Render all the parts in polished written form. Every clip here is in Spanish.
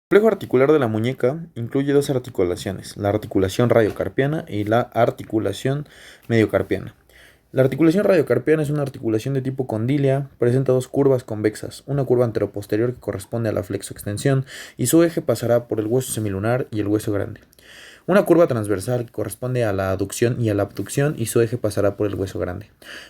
El complejo articular de la muñeca incluye dos articulaciones, la articulación radiocarpiana y la articulación mediocarpiana. La articulación radiocarpiana es una articulación de tipo condilia, presenta dos curvas convexas, una curva anteroposterior que corresponde a la flexoextensión y su eje pasará por el hueso semilunar y el hueso grande. Una curva transversal que corresponde a la aducción y a la abducción y su eje pasará por el hueso grande.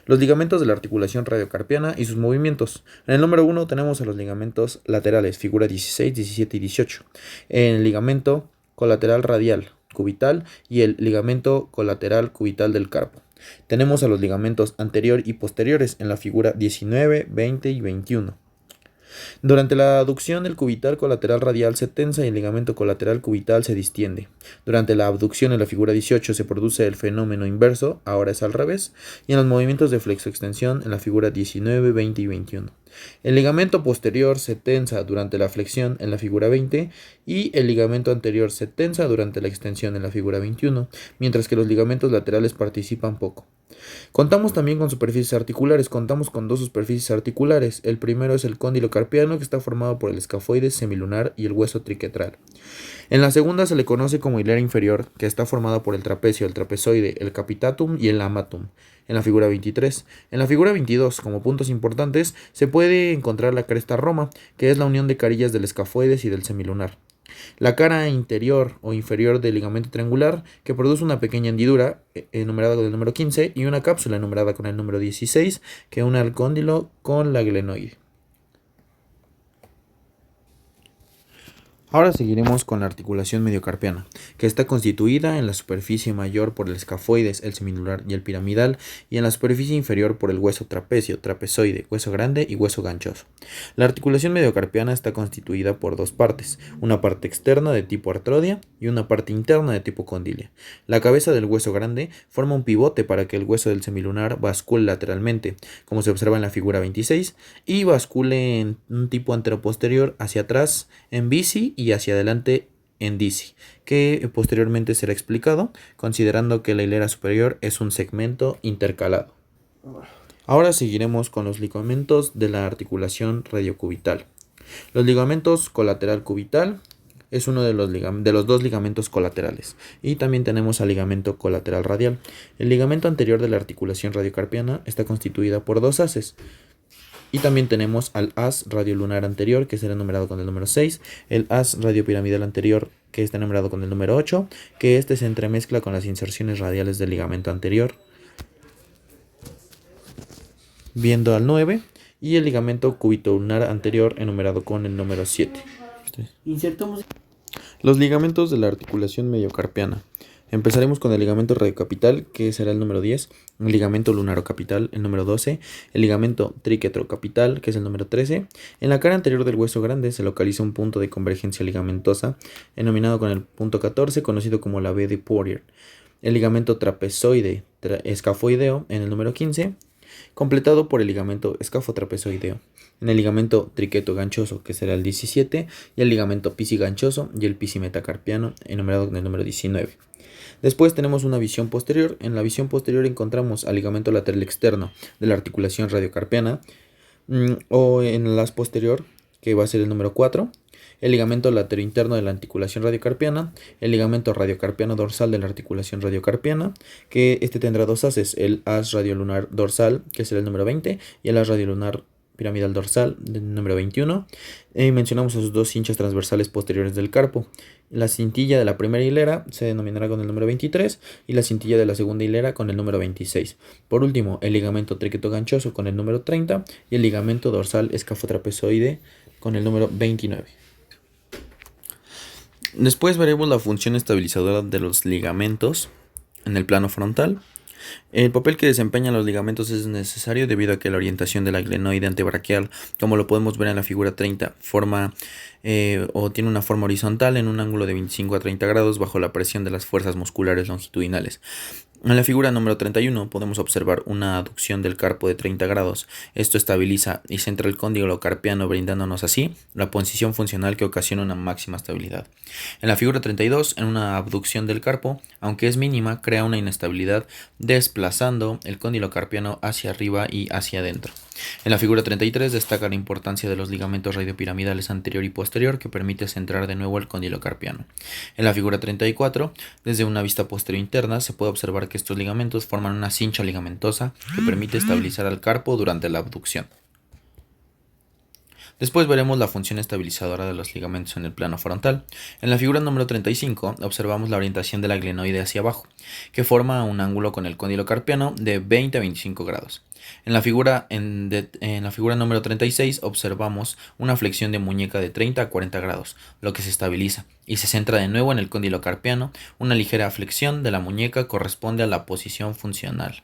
Los ligamentos de la articulación radiocarpiana y sus movimientos. En el número 1 tenemos a los ligamentos laterales, figura 16, 17 y 18. En el ligamento colateral radial, cubital y el ligamento colateral cubital del carpo. Tenemos a los ligamentos anterior y posteriores en la figura 19, 20 y 21. Durante la aducción, el cubital colateral radial se tensa y el ligamento colateral cubital se distiende. Durante la abducción en la figura 18 se produce el fenómeno inverso, ahora es al revés, y en los movimientos de flexoextensión en la figura 19, 20 y 21. El ligamento posterior se tensa durante la flexión en la figura 20 y el ligamento anterior se tensa durante la extensión en la figura 21, mientras que los ligamentos laterales participan poco. Contamos también con superficies articulares. Contamos con dos superficies articulares. El primero es el cóndilo carpiano, que está formado por el escafoides semilunar y el hueso triquetral. En la segunda se le conoce como hilera inferior, que está formada por el trapecio, el trapezoide, el capitatum y el lamatum, en la figura 23. En la figura 22, como puntos importantes, se puede encontrar la cresta roma, que es la unión de carillas del escafoides y del semilunar. La cara interior o inferior del ligamento triangular, que produce una pequeña hendidura enumerada con el número 15 y una cápsula enumerada con el número 16 que une al cóndilo con la glenoide. Ahora seguiremos con la articulación mediocarpiana, que está constituida en la superficie mayor por el escafoides, el semilunar y el piramidal, y en la superficie inferior por el hueso trapecio, trapezoide, hueso grande y hueso ganchoso. La articulación mediocarpiana está constituida por dos partes, una parte externa de tipo artrodia y una parte interna de tipo condilia. La cabeza del hueso grande forma un pivote para que el hueso del semilunar bascule lateralmente, como se observa en la figura 26, y bascule en un tipo anteroposterior hacia atrás en bici y hacia adelante en DC, que posteriormente será explicado, considerando que la hilera superior es un segmento intercalado. Ahora seguiremos con los ligamentos de la articulación radiocubital. Los ligamentos colateral cubital es uno de los dos ligamentos colaterales, y también tenemos al ligamento colateral radial. El ligamento anterior de la articulación radiocarpiana está constituida por dos haces. Y también tenemos al haz radiolunar anterior, que será numerado con el número 6, el haz radiopiramidal anterior, que está numerado con el número 8, que este se entremezcla con las inserciones radiales del ligamento anterior, viendo al 9, y el ligamento cubitolunar anterior enumerado con el número 7. Insertamos los ligamentos de la articulación mediocarpiana. Empezaremos con el ligamento radiocapital, que será el número 10, el ligamento lunarocapital, el número 12, el ligamento triquetrocapital, que es el número 13. En la cara anterior del hueso grande se localiza un punto de convergencia ligamentosa, denominado con el punto 14, conocido como la B de Porrier. El ligamento trapezoide escafoideo, en el número 15, completado por el ligamento escafotrapezoideo. En el ligamento triqueto ganchoso, que será el 17, y el ligamento pisiganchoso y el pisimetacarpiano, enumerado con el número 19. Después tenemos una visión posterior. En la visión posterior encontramos al ligamento lateral externo de la articulación radiocarpiana, o en el haz posterior, que va a ser el número 4, el ligamento laterointerno de la articulación radiocarpiana, el ligamento radiocarpiano dorsal de la articulación radiocarpiana, que este tendrá dos haces, el haz radiolunar dorsal, que será el número 20, y el haz radiolunar piramidal dorsal, del número 21. Mencionamos a sus dos cinchas transversales posteriores del carpo. La cintilla de la primera hilera se denominará con el número 23 y la cintilla de la segunda hilera con el número 26. Por último, el ligamento triquetoganchoso con el número 30 y el ligamento dorsal escafotrapezoide con el número 29. Después veremos la función estabilizadora de los ligamentos en el plano frontal. El papel que desempeñan los ligamentos es necesario debido a que la orientación de la glenoide antebraquial, como lo podemos ver en la figura 30, tiene una forma horizontal en un ángulo de 25 a 30 grados bajo la presión de las fuerzas musculares longitudinales. En la figura número 31 podemos observar una aducción del carpo de 30 grados. Esto estabiliza y centra el cóndilo carpiano, brindándonos así la posición funcional que ocasiona una máxima estabilidad. En la figura 32, en una abducción del carpo, aunque es mínima, crea una inestabilidad desplazando el cóndilo carpiano hacia arriba y hacia adentro. En la figura 33 destaca la importancia de los ligamentos radiopiramidales anterior y posterior que permite centrar de nuevo el cóndilo carpiano. En la figura 34, desde una vista posterior interna, se puede observar que estos ligamentos forman una cincha ligamentosa que permite estabilizar al carpo durante la abducción. Después veremos la función estabilizadora de los ligamentos en el plano frontal. En la figura número 35 observamos la orientación de la glenoide hacia abajo, que forma un ángulo con el cóndilo carpiano de 20 a 25 grados. En la figura número 36 observamos una flexión de muñeca de 30 a 40 grados, lo que se estabiliza y se centra de nuevo en el cóndilo carpiano. Una ligera flexión de la muñeca corresponde a la posición funcional.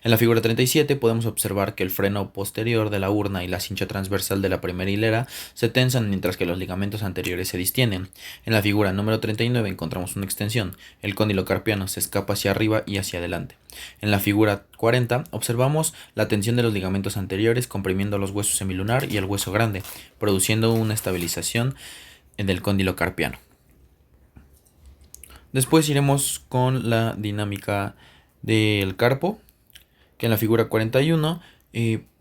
En la figura 37 podemos observar que el freno posterior de la urna y la cincha transversal de la primera hilera se tensan mientras que los ligamentos anteriores se distienden. En la figura número 39 encontramos una extensión. El cóndilo carpiano se escapa hacia arriba y hacia adelante. En la figura 40 observamos la tensión de los ligamentos anteriores comprimiendo los huesos semilunar y el hueso grande, produciendo una estabilización del cóndilo carpiano. Después iremos con la dinámica del carpo, que en la figura 41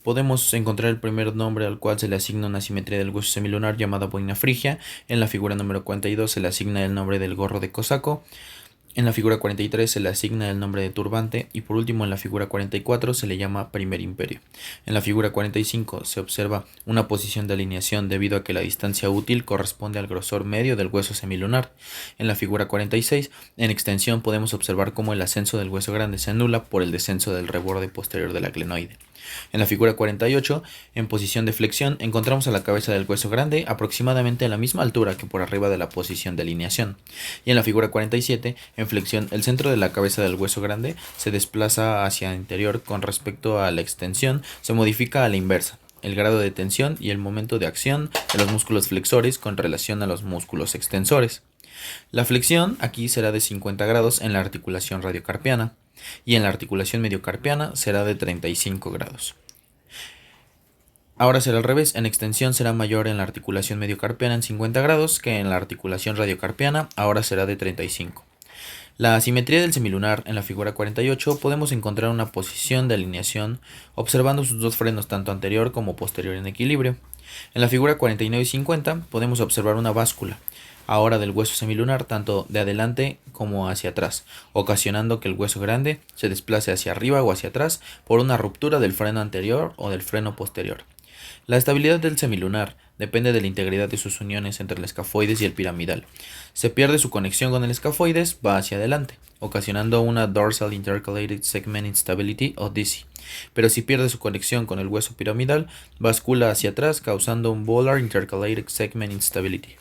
podemos encontrar el primer nombre al cual se le asigna una simetría del hueso semilunar llamada boina frigia. En la figura número 42 se le asigna el nombre del gorro de cosaco. En la figura 43 se le asigna el nombre de turbante y por último en la figura 44 se le llama primer imperio. En la figura 45 se observa una posición de alineación debido a que la distancia útil corresponde al grosor medio del hueso semilunar. En la figura 46 en extensión podemos observar cómo el ascenso del hueso grande se anula por el descenso del reborde posterior de la glenoide. En la figura 48, en posición de flexión, encontramos a la cabeza del hueso grande aproximadamente a la misma altura que por arriba de la posición de alineación. Y en la figura 47, en flexión, el centro de la cabeza del hueso grande se desplaza hacia el interior con respecto a la extensión, se modifica a la inversa el grado de tensión y el momento de acción de los músculos flexores con relación a los músculos extensores. La flexión aquí será de 50 grados en la articulación radiocarpiana y en la articulación mediocarpiana será de 35 grados. Ahora será al revés, en extensión será mayor en la articulación mediocarpiana en 50 grados que en la articulación radiocarpiana, ahora será de 35. La asimetría del semilunar en la figura 48 podemos encontrar una posición de alineación observando sus dos frenos tanto anterior como posterior en equilibrio. En la figura 49 y 50 podemos observar una báscula ahora del hueso semilunar tanto de adelante como hacia atrás, ocasionando que el hueso grande se desplace hacia arriba o hacia atrás por una ruptura del freno anterior o del freno posterior. La estabilidad del semilunar depende de la integridad de sus uniones entre el escafoides y el piramidal. Se pierde su conexión con el escafoides, va hacia adelante, ocasionando una Dorsal Intercalated Segment Instability o DISI. Pero si pierde su conexión con el hueso piramidal, bascula hacia atrás, causando un Volar Intercalated Segment Instability.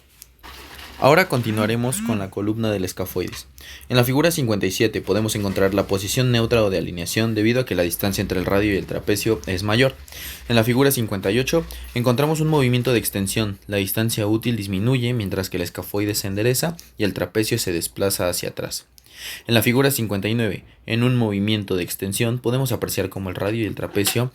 Ahora continuaremos con la columna del escafoides. En la figura 57 podemos encontrar la posición neutra o de alineación debido a que la distancia entre el radio y el trapecio es mayor. En la figura 58 encontramos un movimiento de extensión. La distancia útil disminuye mientras que el escafoides se endereza y el trapecio se desplaza hacia atrás. En la figura 59, en un movimiento de extensión podemos apreciar cómo el radio y el trapecio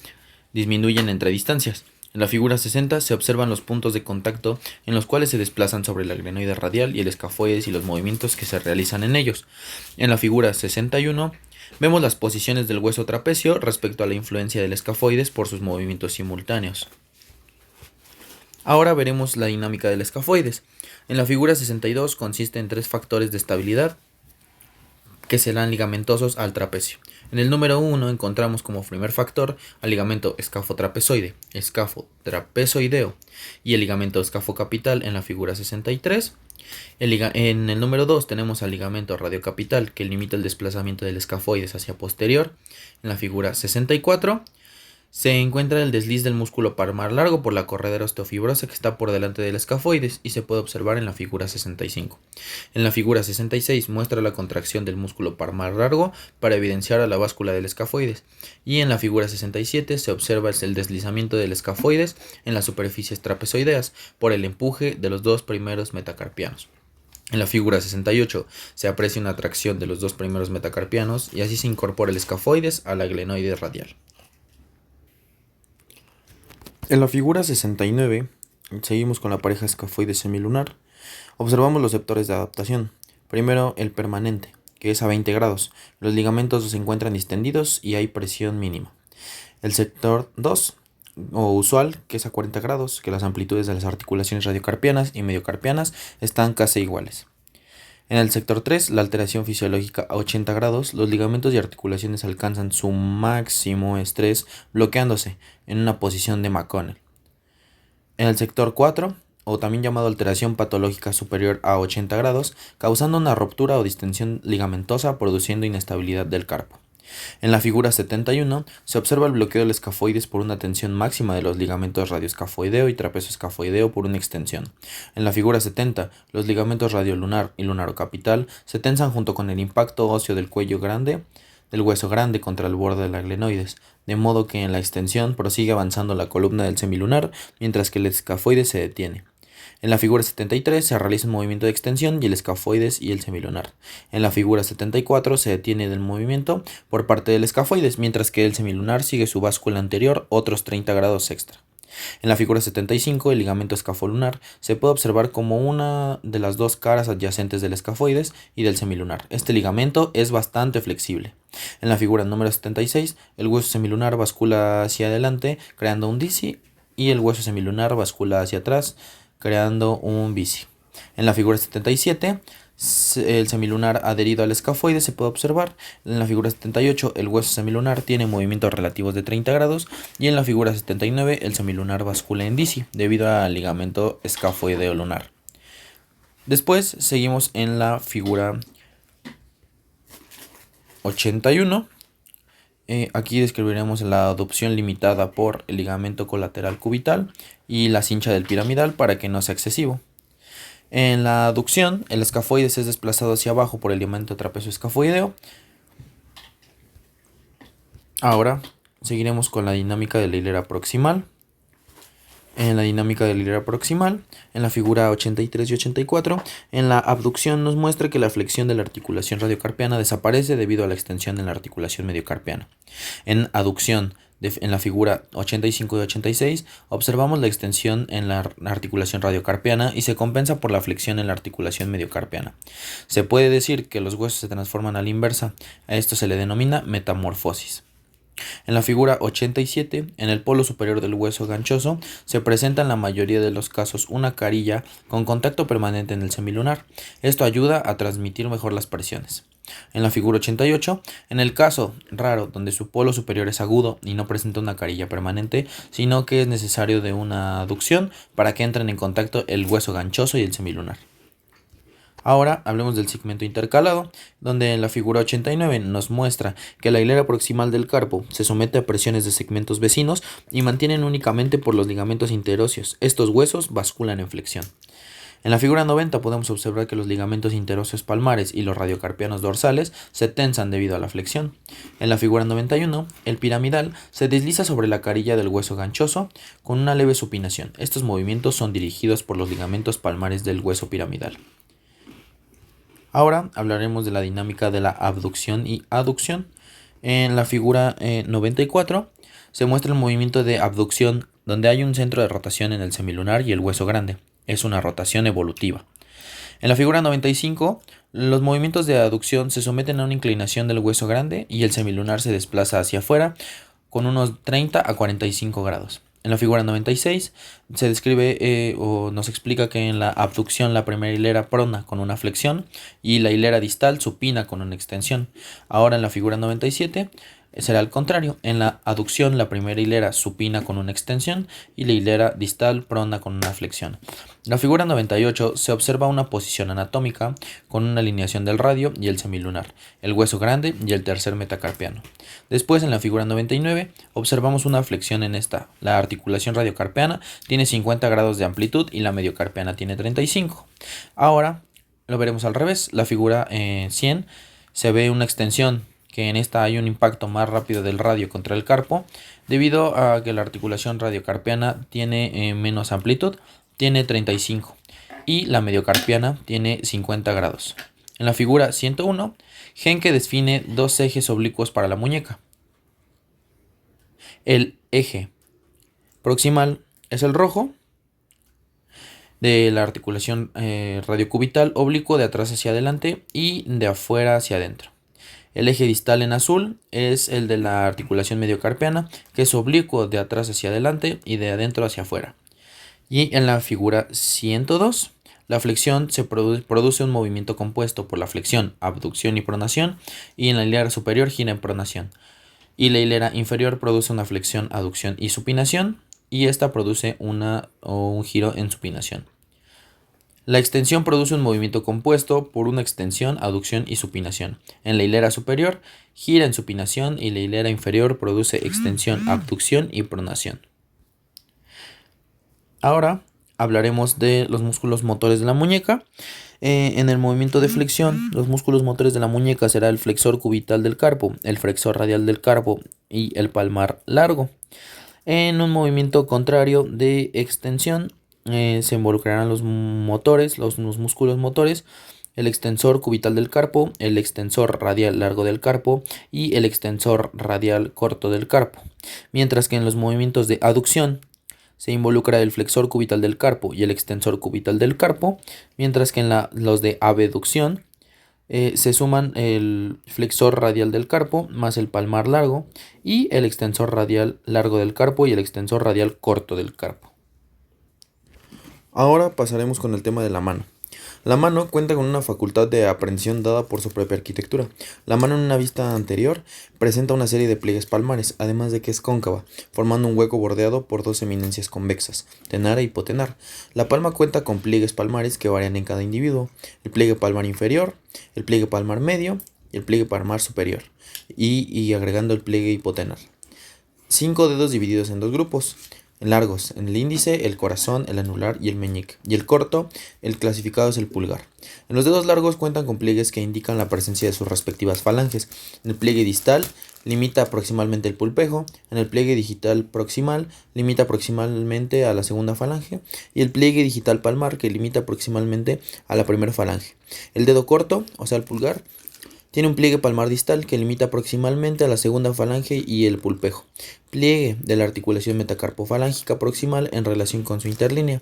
disminuyen entre distancias. En la figura 60 se observan los puntos de contacto en los cuales se desplazan sobre la glenoide radial y el escafoides y los movimientos que se realizan en ellos. En la figura 61 vemos las posiciones del hueso trapecio respecto a la influencia del escafoides por sus movimientos simultáneos. Ahora veremos la dinámica del escafoides. En la figura 62 consiste en tres factores de estabilidad que serán ligamentosos al trapecio. En el número 1 encontramos como primer factor al ligamento escafotrapezoide, escafotrapezoideo y el ligamento escafocapital en la figura 63. En el número 2 tenemos al ligamento radiocapital que limita el desplazamiento del escafoides hacia posterior. En la figura 64 se encuentra el desliz del músculo palmar largo por la corredera osteofibrosa que está por delante del escafoides y se puede observar en la figura 65. En la figura 66 muestra la contracción del músculo palmar largo para evidenciar a la báscula del escafoides y en la figura 67 se observa el deslizamiento del escafoides en las superficies trapezoideas por el empuje de los dos primeros metacarpianos. En la figura 68 se aprecia una tracción de los dos primeros metacarpianos y así se incorpora el escafoides a la glenoide radial. En la figura 69, seguimos con la pareja escafoides semilunar. Observamos los sectores de adaptación. Primero, el permanente, que es a 20 grados. Los ligamentos se encuentran distendidos y hay presión mínima. El sector 2 o usual, que es a 40 grados, que las amplitudes de las articulaciones radiocarpianas y mediocarpianas están casi iguales. En el sector 3, la alteración fisiológica a 80 grados, los ligamentos y articulaciones alcanzan su máximo estrés bloqueándose en una posición de McConnell. En el sector 4, o también llamado alteración patológica superior a 80 grados, causando una ruptura o distensión ligamentosa produciendo inestabilidad del carpo. En la figura 71 se observa el bloqueo del escafoides por una tensión máxima de los ligamentos radioescafoideo y trapezoescafoideo por una extensión. En la figura 70, los ligamentos radiolunar y lunarocapital se tensan junto con el impacto óseo del cuello grande del hueso grande contra el borde de la glenoides, de modo que en la extensión prosigue avanzando la columna del semilunar mientras que el escafoides se detiene. En la figura 73 se realiza un movimiento de extensión y el escafoides y el semilunar. En la figura 74 se detiene del movimiento por parte del escafoides, mientras que el semilunar sigue su báscula anterior otros 30 grados extra. En la figura 75, el ligamento escafolunar se puede observar como una de las dos caras adyacentes del escafoides y del semilunar. Este ligamento es bastante flexible. En la figura número 76, el hueso semilunar bascula hacia adelante, creando un disci, y el hueso semilunar bascula hacia atrás, creando un bici. En la figura 77, el semilunar adherido al escafoide se puede observar. En la figura 78, el hueso semilunar tiene movimientos relativos de 30 grados. Y en la figura 79, el semilunar bascula en bici debido al ligamento escafoideo lunar. Después seguimos en la figura 81. Aquí describiremos la adopción limitada por el ligamento colateral cubital y la cincha del piramidal para que no sea excesivo. En la aducción, el escafoides es desplazado hacia abajo por el ligamento trapezoescafoideo. Ahora seguiremos con la dinámica de la hilera proximal. En la dinámica de la hilera proximal, en la figura 83 y 84, en la abducción nos muestra que la flexión de la articulación radiocarpiana desaparece debido a la extensión en la articulación mediocarpiana. En aducción, en la figura 85 y 86, observamos la extensión en la articulación radiocarpiana y se compensa por la flexión en la articulación mediocarpiana. Se puede decir que los huesos se transforman a la inversa. A esto se le denomina metamorfosis. En la figura 87, en el polo superior del hueso ganchoso, se presenta en la mayoría de los casos una carilla con contacto permanente en el semilunar. Esto ayuda a transmitir mejor las presiones. En la figura 88, en el caso raro donde su polo superior es agudo y no presenta una carilla permanente, sino que es necesario de una aducción para que entren en contacto el hueso ganchoso y el semilunar. Ahora hablemos del segmento intercalado, donde en la figura 89 nos muestra que la hilera proximal del carpo se somete a presiones de segmentos vecinos y mantienen únicamente por los ligamentos interóseos. Estos huesos basculan en flexión. En la figura 90 podemos observar que los ligamentos interóseos palmares y los radiocarpianos dorsales se tensan debido a la flexión. En la figura 91, el piramidal se desliza sobre la carilla del hueso ganchoso con una leve supinación. Estos movimientos son dirigidos por los ligamentos palmares del hueso piramidal. Ahora hablaremos de la dinámica de la abducción y aducción. En la figura 94 se muestra el movimiento de abducción donde hay un centro de rotación en el semilunar y el hueso grande. Es una rotación evolutiva. En la figura 95, los movimientos de aducción se someten a una inclinación del hueso grande y el semilunar se desplaza hacia afuera con unos 30 a 45 grados. En la figura 96 se describe o nos explica que en la abducción la primera hilera prona con una flexión y la hilera distal supina con una extensión. Ahora en la figura 97 será al contrario. En la aducción la primera hilera supina con una extensión y la hilera distal prona con una flexión. En la figura 98 se observa una posición anatómica con una alineación del radio y el semilunar, el hueso grande y el tercer metacarpiano. Después en la figura 99 observamos una flexión en esta. La articulación radiocarpiana tiene 50 grados de amplitud y la mediocarpiana tiene 35. Ahora lo veremos al revés. La figura 100 se ve una extensión, que en esta hay un impacto más rápido del radio contra el carpo, debido a que la articulación radiocarpiana tiene menos amplitud, tiene 35, y la mediocarpiana tiene 50 grados. En la figura 101, Henke define dos ejes oblicuos para la muñeca. El eje proximal es el rojo, de la articulación radiocubital oblicuo de atrás hacia adelante y de afuera hacia adentro. El eje distal en azul es el de la articulación mediocarpiana, que es oblicuo de atrás hacia adelante y de adentro hacia afuera. Y en la figura 102, la flexión produce un movimiento compuesto por la flexión, abducción y pronación, y en la hilera superior gira en pronación. Y la hilera inferior produce una flexión, aducción y supinación, y esta produce un giro en supinación. La extensión produce un movimiento compuesto por una extensión, aducción y supinación. En la hilera superior gira en supinación y la hilera inferior produce extensión, abducción y pronación. Ahora hablaremos de los músculos motores de la muñeca. En el movimiento de flexión, los músculos motores de la muñeca será el flexor cubital del carpo, el flexor radial del carpo y el palmar largo. En un movimiento contrario de extensión se involucrarán los motores, los músculos motores, el extensor cubital del carpo, el extensor radial largo del carpo y el extensor radial corto del carpo. Mientras que en los movimientos de aducción se involucra el flexor cubital del carpo y el extensor cubital del carpo, mientras que en los de abducción se suman el flexor radial del carpo más el palmar largo y el extensor radial largo del carpo y el extensor radial corto del carpo. Ahora pasaremos con el tema de la mano. La mano cuenta con una facultad de aprehensión dada por su propia arquitectura. La mano en una vista anterior presenta una serie de pliegues palmares, además de que es cóncava, formando un hueco bordeado por dos eminencias convexas, tenar e hipotenar. La palma cuenta con pliegues palmares que varían en cada individuo: el pliegue palmar inferior, el pliegue palmar medio y el pliegue palmar superior, y agregando el pliegue hipotenar. 5 dedos divididos en dos grupos largos: en el índice, el corazón, el anular y el meñique, y el corto, el clasificado es el pulgar. En los dedos largos cuentan con pliegues que indican la presencia de sus respectivas falanges. En el pliegue distal limita proximalmente el pulpejo, en el pliegue digital proximal limita proximalmente a la segunda falange, y el pliegue digital palmar que limita proximalmente a la primera falange. El dedo corto, o sea el pulgar, tiene un pliegue palmar distal que limita proximalmente a la segunda falange y el pulpejo. Pliegue de la articulación metacarpofalángica proximal en relación con su interlínea.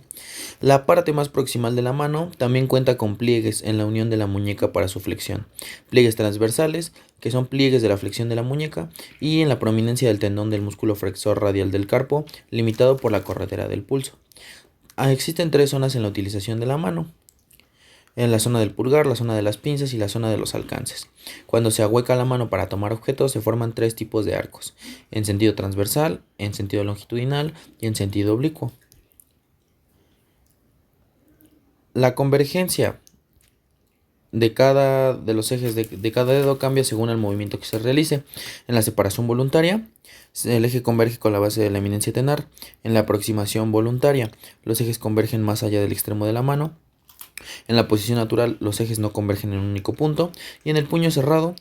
La parte más proximal de la mano también cuenta con pliegues en la unión de la muñeca para su flexión. Pliegues transversales, que son pliegues de la flexión de la muñeca, y en la prominencia del tendón del músculo flexor radial del carpo, limitado por la corredera del pulso. Existen 3 zonas en la utilización de la mano: en la zona del pulgar, la zona de las pinzas y la zona de los alcances. Cuando se ahueca la mano para tomar objetos, se forman 3 tipos de arcos: en sentido transversal, en sentido longitudinal y en sentido oblicuo. La convergencia de cada de los ejes de cada dedo cambia según el movimiento que se realice. En la separación voluntaria, el eje converge con la base de la eminencia tenar. En la aproximación voluntaria, los ejes convergen más allá del extremo de la mano. En la posición natural, los ejes no convergen en un único punto. Y en el puño cerrado,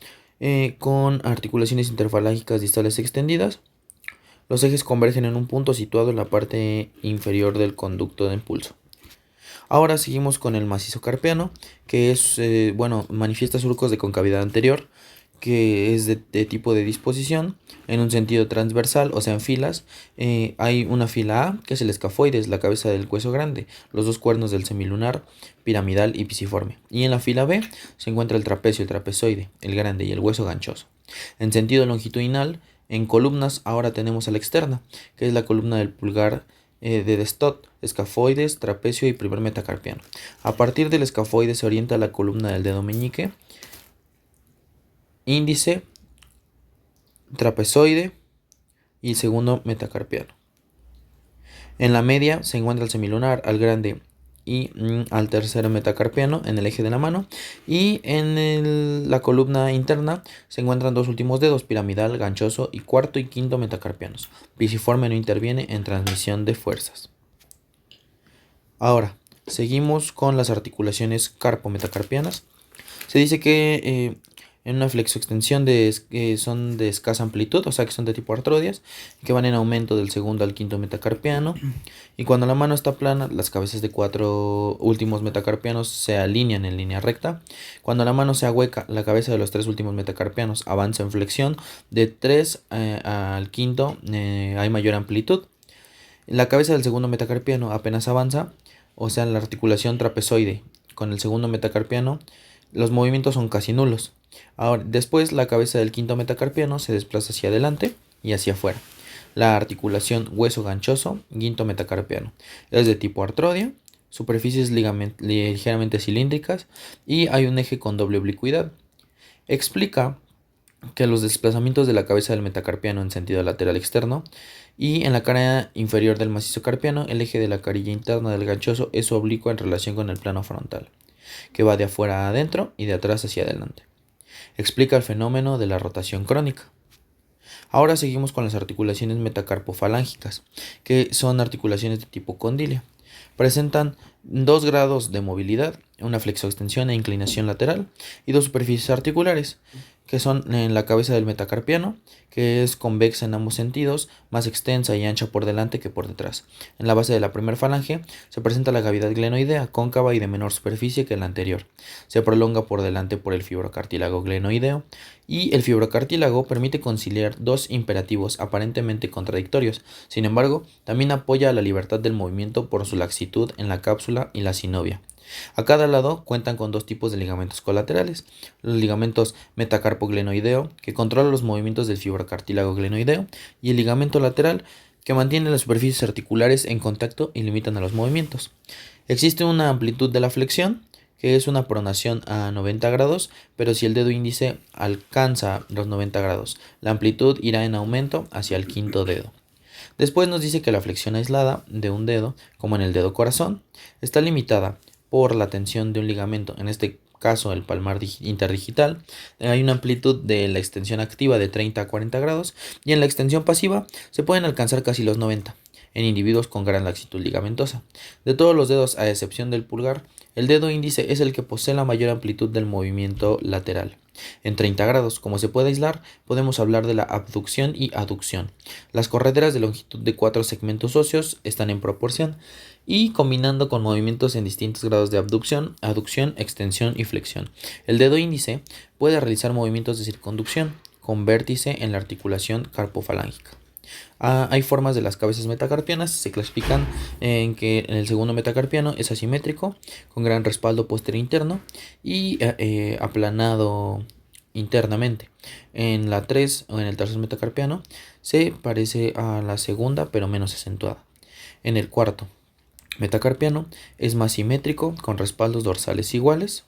con articulaciones interfalángicas distales extendidas, los ejes convergen en un punto situado en la parte inferior del conducto de impulso. Ahora seguimos con el macizo carpiano, que es, manifiesta surcos de concavidad anterior, que es de tipo de disposición en un sentido transversal, o sea en filas. Hay una fila A, que es el escafoides, la cabeza del hueso grande, los dos cuernos del semilunar, piramidal y pisiforme. Y en la fila B se encuentra el trapecio, el trapezoide, el grande y el hueso ganchoso. En sentido longitudinal, en columnas, ahora tenemos a la externa, que es la columna del pulgar de Destot, escafoides, trapecio y primer metacarpiano. A partir del escafoides se orienta la columna del dedo meñique, índice, trapezoide y el segundo metacarpiano. En la media se encuentra el semilunar, al grande y al tercer metacarpiano en el eje de la mano, y en la columna interna se encuentran dos últimos dedos, piramidal, ganchoso y cuarto y quinto metacarpianos. Pisiforme no interviene en transmisión de fuerzas. Ahora, seguimos con las articulaciones carpo-metacarpianas. Se dice que en una flexoextensión son de escasa amplitud, o sea que son de tipo artrodias, que van en aumento del segundo al quinto metacarpiano. Y cuando la mano está plana, las cabezas de 4 últimos metacarpianos se alinean en línea recta. Cuando la mano se ahueca, la cabeza de los 3 últimos metacarpianos avanza en flexión. De 3 al quinto hay mayor amplitud. La cabeza del segundo metacarpiano apenas avanza, o sea la articulación trapezoide con el segundo metacarpiano Los movimientos son casi nulos. Ahora, después la cabeza del quinto metacarpiano se desplaza hacia adelante y hacia afuera. La articulación hueso ganchoso, quinto metacarpiano, es de tipo artrodia, superficies ligeramente cilíndricas y hay un eje con doble oblicuidad. Explica que los desplazamientos de la cabeza del metacarpiano en sentido lateral externo y en la cara inferior del macizo carpiano, el eje de la carilla interna del ganchoso es oblicuo en relación con el plano frontal, que va de afuera a adentro y de atrás hacia adelante. Explica el fenómeno de la rotación crónica. Ahora seguimos con las articulaciones metacarpofalángicas, que son articulaciones de tipo condilio. Presentan dos grados de movilidad, una flexoextensión e inclinación lateral, y dos superficies articulares, que son en la cabeza del metacarpiano, que es convexa en ambos sentidos, más extensa y ancha por delante que por detrás. En la base de la primera falange se presenta la cavidad glenoidea, cóncava y de menor superficie que la anterior. Se prolonga por delante por el fibrocartílago glenoideo, y el fibrocartílago permite conciliar dos imperativos aparentemente contradictorios. Sin embargo, también apoya a la libertad del movimiento por su laxitud en la cápsula y la sinovia. A cada lado cuentan con dos tipos de ligamentos colaterales: los ligamentos metacarpoglenoideo, que controla los movimientos del fibrocartílago glenoideo, y el ligamento lateral, que mantiene las superficies articulares en contacto y limitan a los movimientos. Existe una amplitud de la flexión, que es una pronación a 90 grados, pero si el dedo índice alcanza los 90 grados, la amplitud irá en aumento hacia el quinto dedo. Después nos dice que la flexión aislada de un dedo, como en el dedo corazón, está limitada por la tensión de un ligamento, en este caso el palmar interdigital. Hay una amplitud de la extensión activa de 30 a 40 grados y en la extensión pasiva se pueden alcanzar casi los 90 en individuos con gran laxitud ligamentosa. De todos los dedos, a excepción del pulgar, el dedo índice es el que posee la mayor amplitud del movimiento lateral. En 30 grados, como se puede aislar, podemos hablar de la abducción y aducción. Las correderas de longitud de 4 segmentos óseos están en proporción y combinando con movimientos en distintos grados de abducción, aducción, extensión y flexión. El dedo índice puede realizar movimientos de circunducción con vértice en la articulación carpofalángica. Hay formas de las cabezas metacarpianas, se clasifican en que el segundo metacarpiano es asimétrico, con gran respaldo posterior interno y aplanado internamente. En la 3 o en el tercer metacarpiano se parece a la segunda pero menos acentuada. En el cuarto metacarpiano es más simétrico, con respaldos dorsales iguales.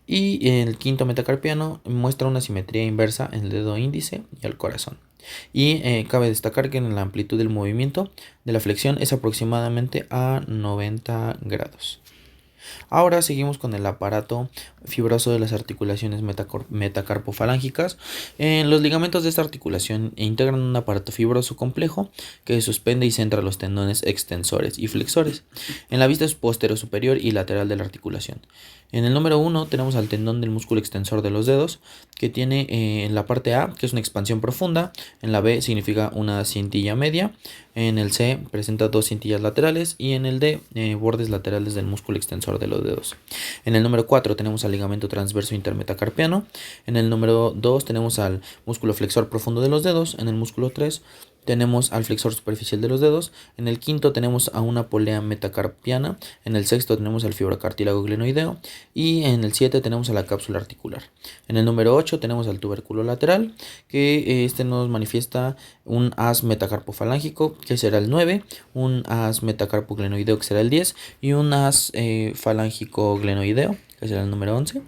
Y el quinto metacarpiano muestra una simetría inversa en el dedo índice y el corazón. Y cabe destacar que la amplitud del movimiento de la flexión es aproximadamente a 90 grados. Ahora seguimos con el aparato fibroso de las articulaciones metacarpofalángicas. Los ligamentos de esta articulación integran un aparato fibroso complejo que suspende y centra los tendones extensores y flexores en la vista posterior y lateral de la articulación. En el número 1 tenemos al tendón del músculo extensor de los dedos, que tiene en la parte A, que es una expansión profunda, en la B significa una cintilla media, en el C presenta dos cintillas laterales y en el D bordes laterales del músculo extensor de los dedos. En el número 4 tenemos al ligamento transverso intermetacarpiano, en el número 2 tenemos al músculo flexor profundo de los dedos, en el músculo 3 tenemos al flexor superficial de los dedos, en el quinto tenemos a una polea metacarpiana, en el sexto tenemos al fibrocartílago glenoideo y en el 7 tenemos a la cápsula articular. En el número 8 tenemos al tubérculo lateral, que este nos manifiesta un haz metacarpofalángico, que será el 9, un haz metacarpoglenoideo, que será el 10, y un haz falángico glenoideo, que será el número 11.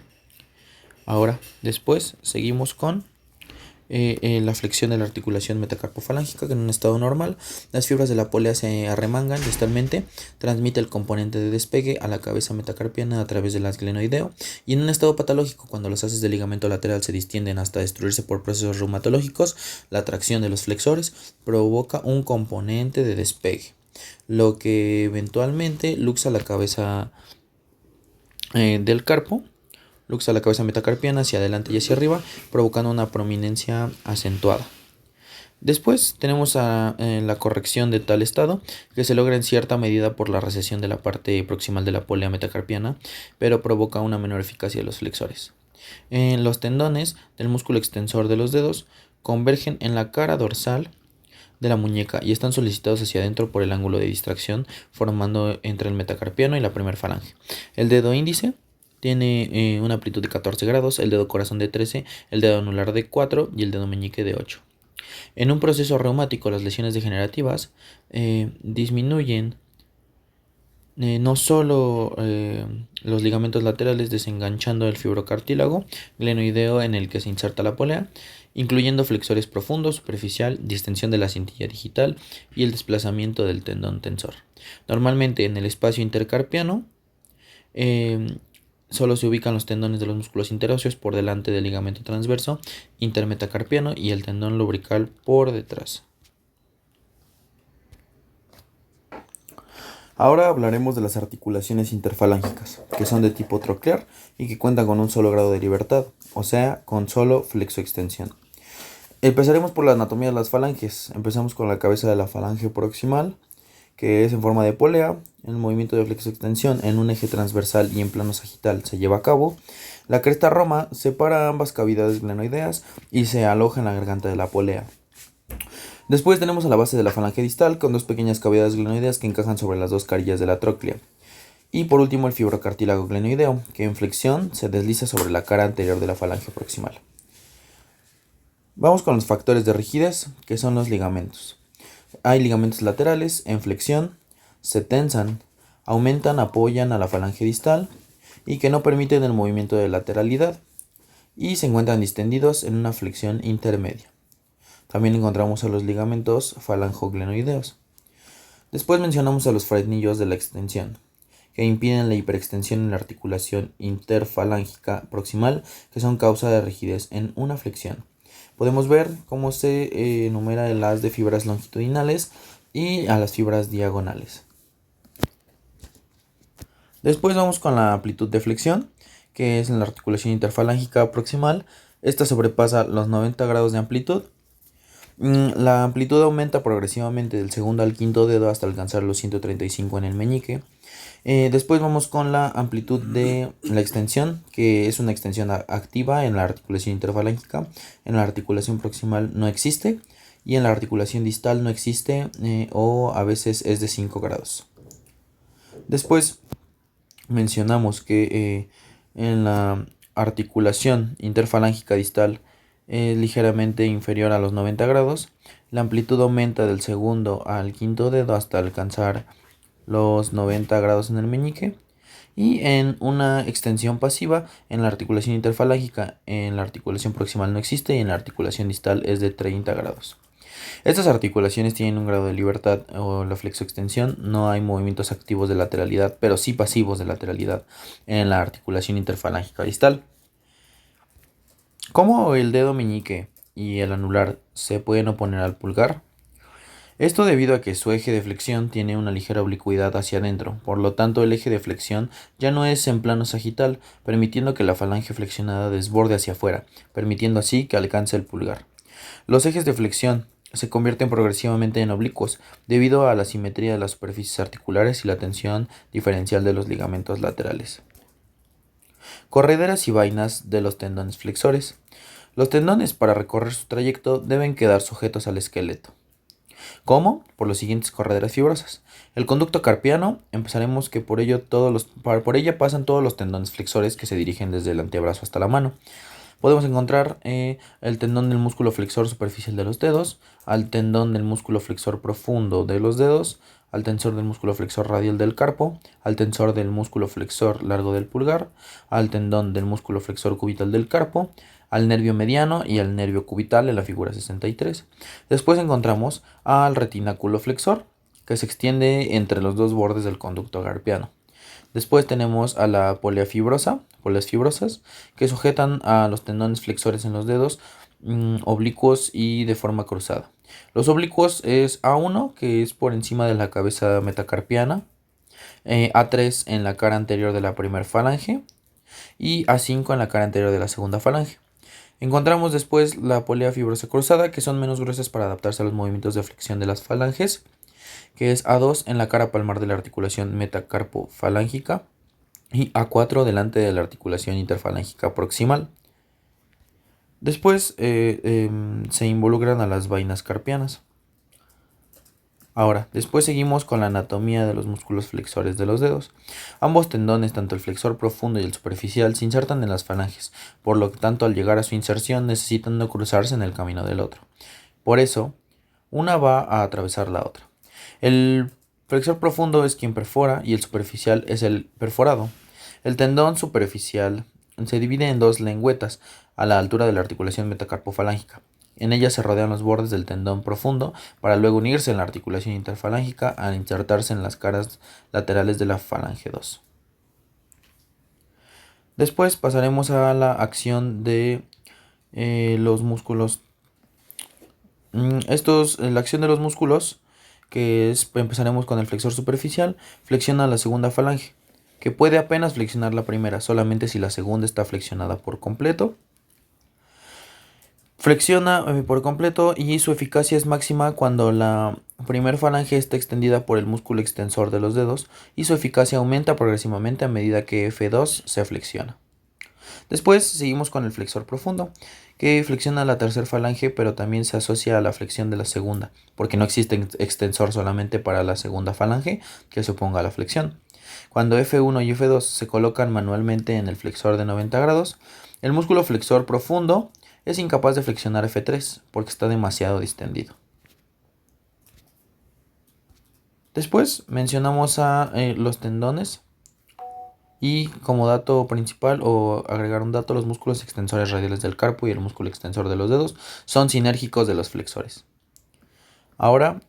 Ahora, después seguimos con la flexión de la articulación metacarpofalángica, que en un estado normal las fibras de la polea se arremangan distalmente, transmite el componente de despegue a la cabeza metacarpiana a través del haz glenoideo, y en un estado patológico, cuando los haces del ligamento lateral se distienden hasta destruirse por procesos reumatológicos, la tracción de los flexores provoca un componente de despegue, lo que eventualmente luxa la cabeza del carpo. Luxa la cabeza metacarpiana hacia adelante y hacia arriba, provocando una prominencia acentuada. Después tenemos la corrección de tal estado, que se logra en cierta medida por la recesión de la parte proximal de la polea metacarpiana, pero provoca una menor eficacia de los flexores. Los tendones del músculo extensor de los dedos convergen en la cara dorsal de la muñeca y están solicitados hacia adentro por el ángulo de distracción, formando entre el metacarpiano y la primer falange. El dedo índice tiene una amplitud de 14 grados, el dedo corazón de 13, el dedo anular de 4 y el dedo meñique de 8. En un proceso reumático, las lesiones degenerativas disminuyen no solo los ligamentos laterales desenganchando el fibrocartílago glenoideo en el que se inserta la polea, incluyendo flexores profundos, superficial, distensión de la cintilla digital y el desplazamiento del tendón tensor. Normalmente en el espacio intercarpiano solo se ubican los tendones de los músculos interóseos por delante del ligamento transverso intermetacarpiano y el tendón lumbrical por detrás. Ahora hablaremos de las articulaciones interfalángicas, que son de tipo troclear y que cuentan con un solo grado de libertad, o sea, con solo flexoextensión. Empezaremos por la anatomía de las falanges. Empezamos con la cabeza de la falange proximal, que es en forma de polea. El movimiento de flexoextensión en un eje transversal y en plano sagital se lleva a cabo. La cresta roma separa ambas cavidades glenoideas y se aloja en la garganta de la polea. Después tenemos a la base de la falange distal con dos pequeñas cavidades glenoideas que encajan sobre las dos carillas de la tróclea. Y por último el fibrocartílago glenoideo, que en flexión se desliza sobre la cara anterior de la falange proximal. Vamos con los factores de rigidez, que son los ligamentos. Hay ligamentos laterales, en flexión, se tensan, aumentan, apoyan a la falange distal y que no permiten el movimiento de lateralidad y se encuentran distendidos en una flexión intermedia. También encontramos a los ligamentos falangoglenoideos. Después mencionamos a los frenillos de la extensión, que impiden la hiperextensión en la articulación interfalángica proximal, que son causa de rigidez en una flexión. Podemos ver cómo se enumera el haz de fibras longitudinales y a las fibras diagonales. Después vamos con la amplitud de flexión, que es en la articulación interfalángica proximal. Esta sobrepasa los 90 grados de amplitud. La amplitud aumenta progresivamente del segundo al quinto dedo hasta alcanzar los 135 en el meñique. Después vamos con la amplitud de la extensión, que es una extensión activa en la articulación interfalángica. En la articulación proximal no existe y en la articulación distal no existe o a veces es de 5 grados. Después mencionamos que en la articulación interfalángica distal es ligeramente inferior a los 90 grados. La amplitud aumenta del segundo al quinto dedo hasta alcanzar los 90 grados en el meñique. Y en una extensión pasiva, en la articulación interfalángica, en la articulación proximal no existe y en la articulación distal es de 30 grados. Estas articulaciones tienen un grado de libertad o la flexoextensión. No hay movimientos activos de lateralidad, pero sí pasivos de lateralidad en la articulación interfalángica distal. ¿Cómo el dedo meñique y el anular se pueden oponer al pulgar? Esto debido a que su eje de flexión tiene una ligera oblicuidad hacia adentro, por lo tanto el eje de flexión ya no es en plano sagital, permitiendo que la falange flexionada desborde hacia afuera, permitiendo así que alcance el pulgar. Los ejes de flexión se convierten progresivamente en oblicuos debido a la simetría de las superficies articulares y la tensión diferencial de los ligamentos laterales. Correderas y vainas de los tendones flexores. Los tendones, para recorrer su trayecto, deben quedar sujetos al esqueleto. ¿Cómo? Por las siguientes correderas fibrosas. El conducto carpiano, empezaremos que por ella pasan todos los tendones flexores que se dirigen desde el antebrazo hasta la mano. Podemos encontrar el tendón del músculo flexor superficial de los dedos, al tendón del músculo flexor profundo de los dedos, al tensor del músculo flexor radial del carpo, al tensor del músculo flexor largo del pulgar, al tendón del músculo flexor cubital del carpo, al nervio mediano y al nervio cubital en la figura 63. Después encontramos al retináculo flexor, que se extiende entre los dos bordes del conducto carpiano. Después tenemos a la polea poleas fibrosas, que sujetan a los tendones flexores en los dedos, oblicuos y de forma cruzada. Los oblicuos es A1, que es por encima de la cabeza metacarpiana, A3 en la cara anterior de la primera falange y A5 en la cara anterior de la segunda falange. Encontramos después la polea fibrosa cruzada, que son menos gruesas para adaptarse a los movimientos de flexión de las falanges, que es A2 en la cara palmar de la articulación metacarpofalángica y A4 delante de la articulación interfalángica proximal. Después se involucran a las vainas carpianas. Ahora, después seguimos con la anatomía de los músculos flexores de los dedos. Ambos tendones, tanto el flexor profundo y el superficial, se insertan en las falanges, por lo que tanto al llegar a su inserción necesitan no cruzarse en el camino del otro. Por eso, una va a atravesar la otra. El flexor profundo es quien perfora y el superficial es el perforado. El tendón superficial se divide en dos lengüetas a la altura de la articulación metacarpofalángica. En ella se rodean los bordes del tendón profundo para luego unirse en la articulación interfalángica al insertarse en las caras laterales de la falange 2. Después pasaremos a la acción de los músculos. La acción de los músculos, empezaremos con el flexor superficial, flexiona la segunda falange, que puede apenas flexionar la primera, solamente si la segunda está flexionada por completo. Flexiona por completo y su eficacia es máxima cuando la primera falange está extendida por el músculo extensor de los dedos y su eficacia aumenta progresivamente a medida que F2 se flexiona. Después seguimos con el flexor profundo, que flexiona la tercera falange pero también se asocia a la flexión de la segunda, porque no existe extensor solamente para la segunda falange que se oponga a la flexión. Cuando F1 y F2 se colocan manualmente en el flexor de 90 grados, el músculo flexor profundo es incapaz de flexionar F3 porque está demasiado distendido. Después mencionamos a los tendones y como dato principal o agregar un dato, los músculos extensores radiales del carpo y el músculo extensor de los dedos son sinérgicos de los flexores. Ahora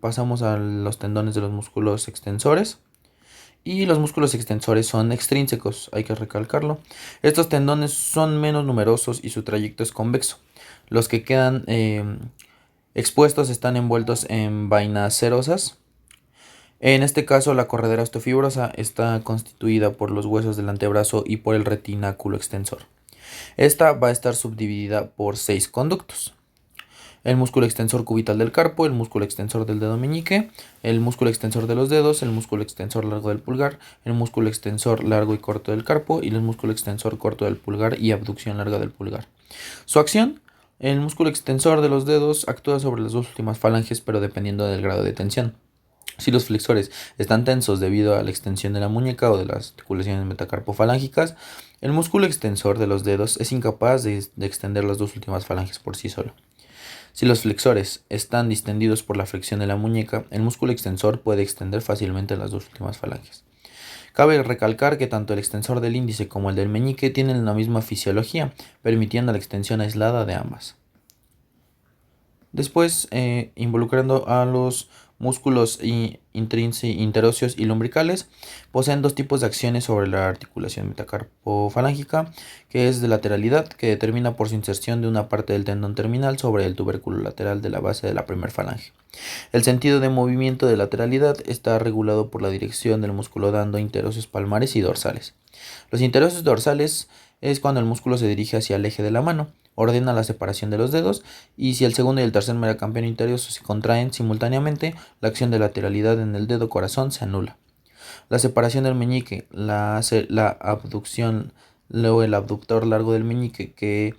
pasamos a los tendones de los músculos extensores. Y los músculos extensores son extrínsecos, hay que recalcarlo. Estos tendones son menos numerosos y su trayecto es convexo. Los que quedan expuestos están envueltos en vainas cerosas. En este caso, la corredera osteofibrosa está constituida por los huesos del antebrazo y por el retináculo extensor. Esta va a estar subdividida por 6 conductos. El músculo extensor cubital del carpo, el músculo extensor del dedo meñique, el músculo extensor de los dedos, el músculo extensor largo del pulgar, el músculo extensor largo y corto del carpo y el músculo extensor corto del pulgar y abducción larga del pulgar. Su acción: el músculo extensor de los dedos actúa sobre las dos últimas falanges, pero dependiendo del grado de tensión. Si los flexores están tensos debido a la extensión de la muñeca o de las articulaciones metacarpofalángicas, el músculo extensor de los dedos es incapaz de extender las dos últimas falanges por sí solo. Si los flexores están distendidos por la flexión de la muñeca, el músculo extensor puede extender fácilmente las dos últimas falanges. Cabe recalcar que tanto el extensor del índice como el del meñique tienen la misma fisiología, permitiendo la extensión aislada de ambas. Después, involucrando a los músculos interóseos y lumbricales, poseen dos tipos de acciones sobre la articulación metacarpofalángica, que es de lateralidad, que determina por su inserción de una parte del tendón terminal sobre el tubérculo lateral de la base de la primera falange. El sentido de movimiento de lateralidad está regulado por la dirección del músculo dando interóseos palmares y dorsales. Los interóseos dorsales es cuando el músculo se dirige hacia el eje de la mano, ordena la separación de los dedos, y si el segundo y el tercer merocampión interoso se contraen simultáneamente, la acción de lateralidad en el dedo corazón se anula. La separación del meñique la hace la abducción o el abductor largo del meñique, que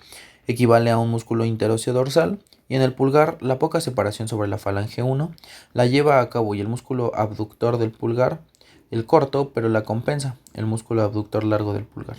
equivale a un músculo interóseo dorsal, y en el pulgar la poca separación sobre la falange 1 la lleva a cabo y el músculo abductor del pulgar, el corto, pero la compensa, el músculo abductor largo del pulgar.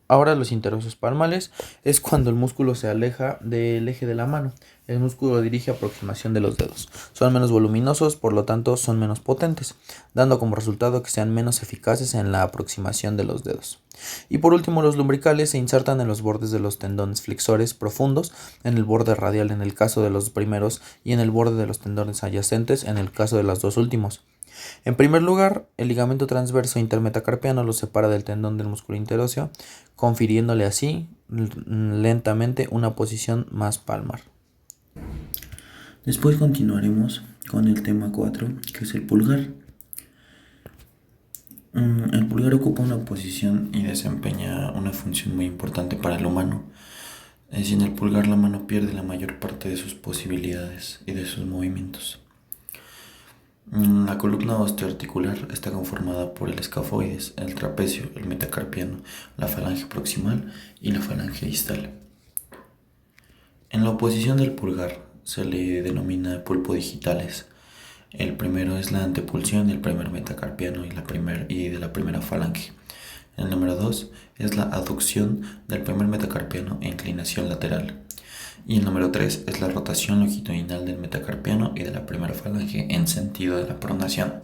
Ahora los interóseos palmales es cuando el músculo se aleja del eje de la mano. El músculo dirige aproximación de los dedos. Son menos voluminosos, por lo tanto son menos potentes, dando como resultado que sean menos eficaces en la aproximación de los dedos. Y por último, los lumbricales se insertan en los bordes de los tendones flexores profundos, en el borde radial en el caso de los primeros y en el borde de los tendones adyacentes en el caso de los dos últimos. En primer lugar, el ligamento transverso intermetacarpiano lo separa del tendón del músculo interóseo, confiriéndole así lentamente una posición más palmar. Después continuaremos con el tema 4, que es el pulgar. El pulgar ocupa una posición y desempeña una función muy importante para el humano. Sin el pulgar la mano pierde la mayor parte de sus posibilidades y de sus movimientos. La columna osteoarticular está conformada por el escafoides, el trapecio, el metacarpiano, la falange proximal y la falange distal. En la oposición del pulgar se le denomina pulpo digitalis, El primero es la antepulsión del primer metacarpiano y de la primera falange. El número 2 es la aducción del primer metacarpiano e inclinación lateral. Y el número 3 es la rotación longitudinal del metacarpiano y de la primera falange en sentido de la pronación.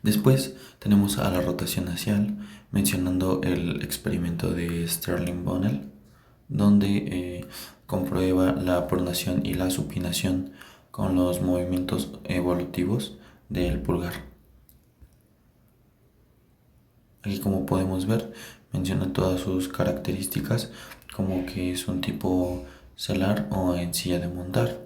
Después tenemos a la rotación axial, mencionando el experimento de Sterling-Bonnell, donde comprueba la pronación y la supinación con los movimientos evolutivos del pulgar. Aquí, como podemos ver, menciona todas sus características, como que es un tipo celar o en silla de montar.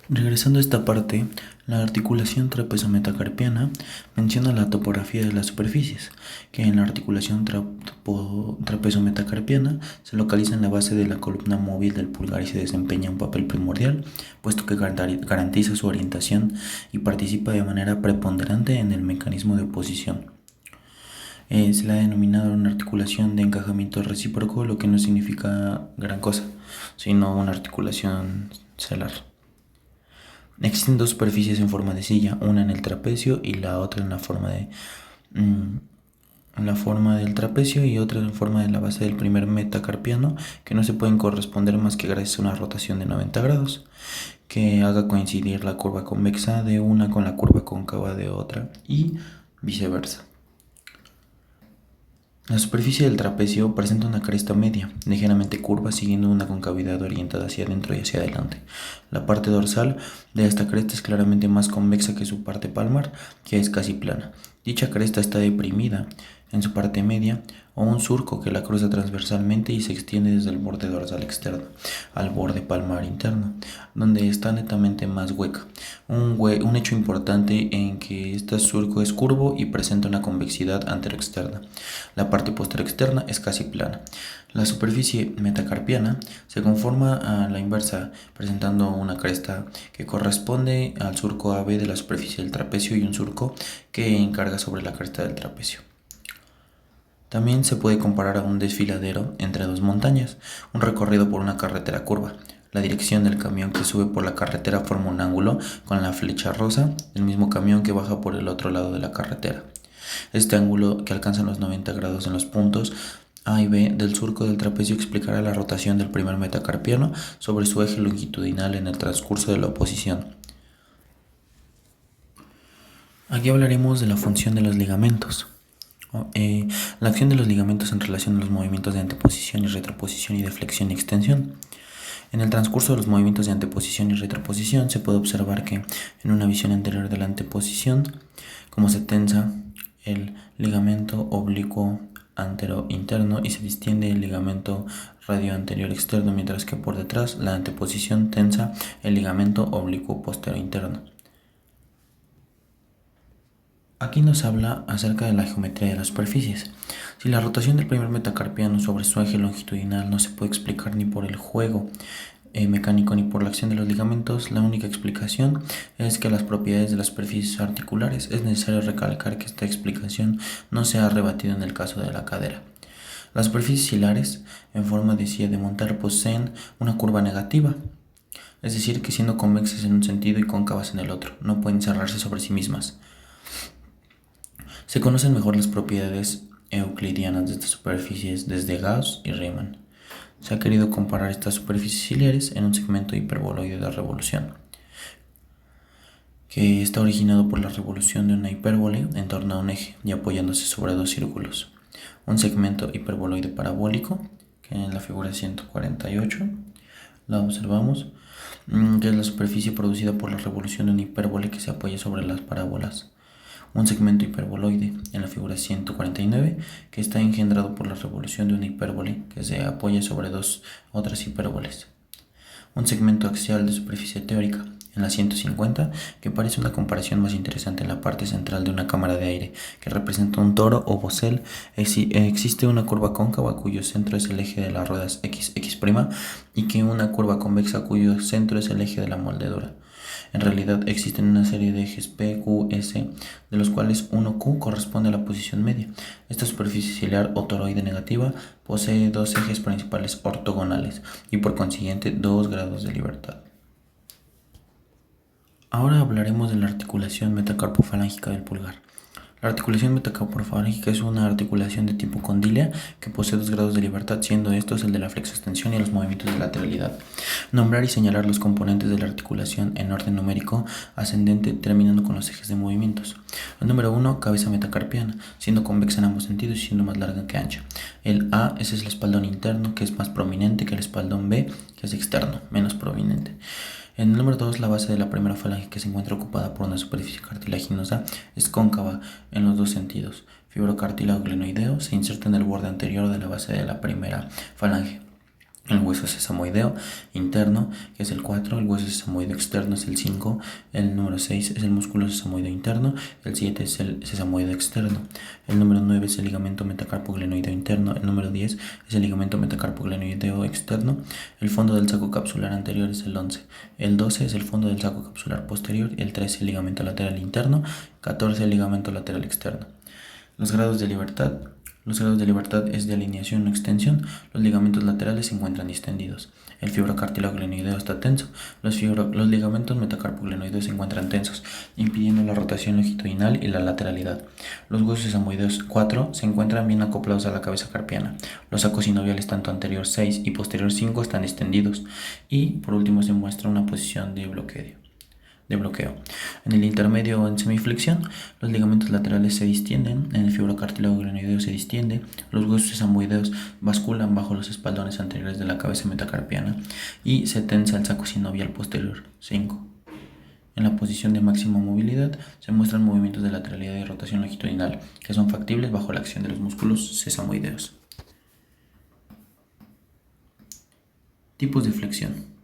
Regresando a esta parte, la articulación trapezo-metacarpiana menciona la topografía de las superficies, que en la articulación trapezo-metacarpiana se localiza en la base de la columna móvil del pulgar y se desempeña un papel primordial, puesto que garantiza su orientación y participa de manera preponderante en el mecanismo de oposición. Se la ha denominado una articulación de encajamiento recíproco, lo que no significa gran cosa, sino una articulación celar. Existen dos superficies en forma de silla, una en el trapecio y la otra en la forma del trapecio y otra en forma de la base del primer metacarpiano, que no se pueden corresponder más que gracias a una rotación de 90 grados, que haga coincidir la curva convexa de una con la curva cóncava de otra y viceversa. La superficie del trapecio presenta una cresta media, ligeramente curva, siguiendo una concavidad orientada hacia adentro y hacia adelante. La parte dorsal de esta cresta es claramente más convexa que su parte palmar, que es casi plana. Dicha cresta está deprimida en su parte media, o un surco que la cruza transversalmente y se extiende desde el borde dorsal externo al borde palmar interno, donde está netamente más hueca. Un hecho importante en que este surco es curvo y presenta una convexidad anteroexterna. La parte posterior externa es casi plana. La superficie metacarpiana se conforma a la inversa, presentando una cresta que corresponde al surco AB de la superficie del trapecio y un surco que encarga sobre la cresta del trapecio. También se puede comparar a un desfiladero entre dos montañas, un recorrido por una carretera curva. La dirección del camión que sube por la carretera forma un ángulo con la flecha rosa del mismo camión que baja por el otro lado de la carretera. Este ángulo, que alcanza los 90 grados en los puntos A y B del surco del trapecio, explicará la rotación del primer metacarpiano sobre su eje longitudinal en el transcurso de la oposición. Aquí hablaremos de la función de los ligamentos. La acción de los ligamentos en relación a los movimientos de anteposición y retroposición y de flexión y extensión. En el transcurso de los movimientos de anteposición y retroposición se puede observar que en una visión anterior de la anteposición, como se tensa el ligamento oblicuo antero interno y se distiende el ligamento radio anterior externo, mientras que por detrás la anteposición tensa el ligamento oblicuo posterior interno. Aquí nos habla acerca de la geometría de las superficies. Si la rotación del primer metacarpiano sobre su eje longitudinal no se puede explicar ni por el juego mecánico ni por la acción de los ligamentos, la única explicación es que las propiedades de las superficies articulares. Es necesario recalcar que esta explicación no se ha rebatido en el caso de la cadera. Las superficies hilares en forma de silla de montar poseen una curva negativa, es decir, que siendo convexas en un sentido y cóncavas en el otro, no pueden cerrarse sobre sí mismas. Se conocen mejor las propiedades euclidianas de estas superficies desde Gauss y Riemann. Se ha querido comparar estas superficies ciliares en un segmento hiperboloide de revolución, que está originado por la revolución de una hipérbole en torno a un eje y apoyándose sobre dos círculos. Un segmento hiperboloide parabólico, que en la figura 148 la observamos, que es la superficie producida por la revolución de una hipérbole que se apoya sobre las parábolas. Un segmento hiperboloide en la figura 149, que está engendrado por la revolución de una hipérbole que se apoya sobre dos otras hipérboles. Un segmento axial de superficie teórica en la 150, que parece una comparación más interesante en la parte central de una cámara de aire, que representa un toro o bocel. Existe una curva cóncava cuyo centro es el eje de las ruedas X', y que una curva convexa cuyo centro es el eje de la moldedura. En realidad existen una serie de ejes P, Q, S, de los cuales uno Q corresponde a la posición media. Esta superficie ciliar o toroide negativa posee dos ejes principales ortogonales y por consiguiente 2 grados de libertad. Ahora hablaremos de la articulación metacarpofalángica del pulgar. La articulación metacarpofalángica es una articulación de tipo condílea que posee 2 grados de libertad, siendo estos el de la flexoextensión y los movimientos de lateralidad. Nombrar y señalar los componentes de la articulación en orden numérico ascendente, terminando con los ejes de movimientos. El número 1, cabeza metacarpiana, siendo convexa en ambos sentidos y siendo más larga que ancha. El A, ese es el espaldón interno, que es más prominente que el espaldón B, que es externo, menos prominente. En el número 2, la base de la primera falange, que se encuentra ocupada por una superficie cartilaginosa, es cóncava en los dos sentidos. Fibrocartílago glenoideo se inserta en el borde anterior de la base de la primera falange. El hueso sesamoideo interno, que es el 4, el hueso sesamoideo externo es el 5, el número 6 es el músculo sesamoideo interno, el 7 es el sesamoideo externo, el número 9 es el ligamento metacarpoglenoideo interno, el número 10 es el ligamento metacarpoglenoideo externo, el fondo del saco capsular anterior es el 11, el 12 es el fondo del saco capsular posterior, el 13 el ligamento lateral interno, 14 el ligamento lateral externo. Los grados de libertad. Los grados de libertad es de alineación o extensión. Los ligamentos laterales se encuentran distendidos. El fibrocartílago glenoideo está tenso. Los ligamentos metacarpoglenoideos se encuentran tensos, impidiendo la rotación longitudinal y la lateralidad. Los huesos sesamoideos 4 se encuentran bien acoplados a la cabeza carpiana. Los sacos sinoviales tanto anterior 6 y posterior 5 están distendidos. Y por último se muestra una posición de bloqueo. En el intermedio o en semiflexión, los ligamentos laterales se distienden, en el fibrocartílago glenoideo se distiende, los huesos sesamoideos basculan bajo los espaldones anteriores de la cabeza metacarpiana y se tensa el saco sinovial posterior. 5. En la posición de máxima movilidad se muestran movimientos de lateralidad y rotación longitudinal, que son factibles bajo la acción de los músculos sesamoideos. Tipos de flexión.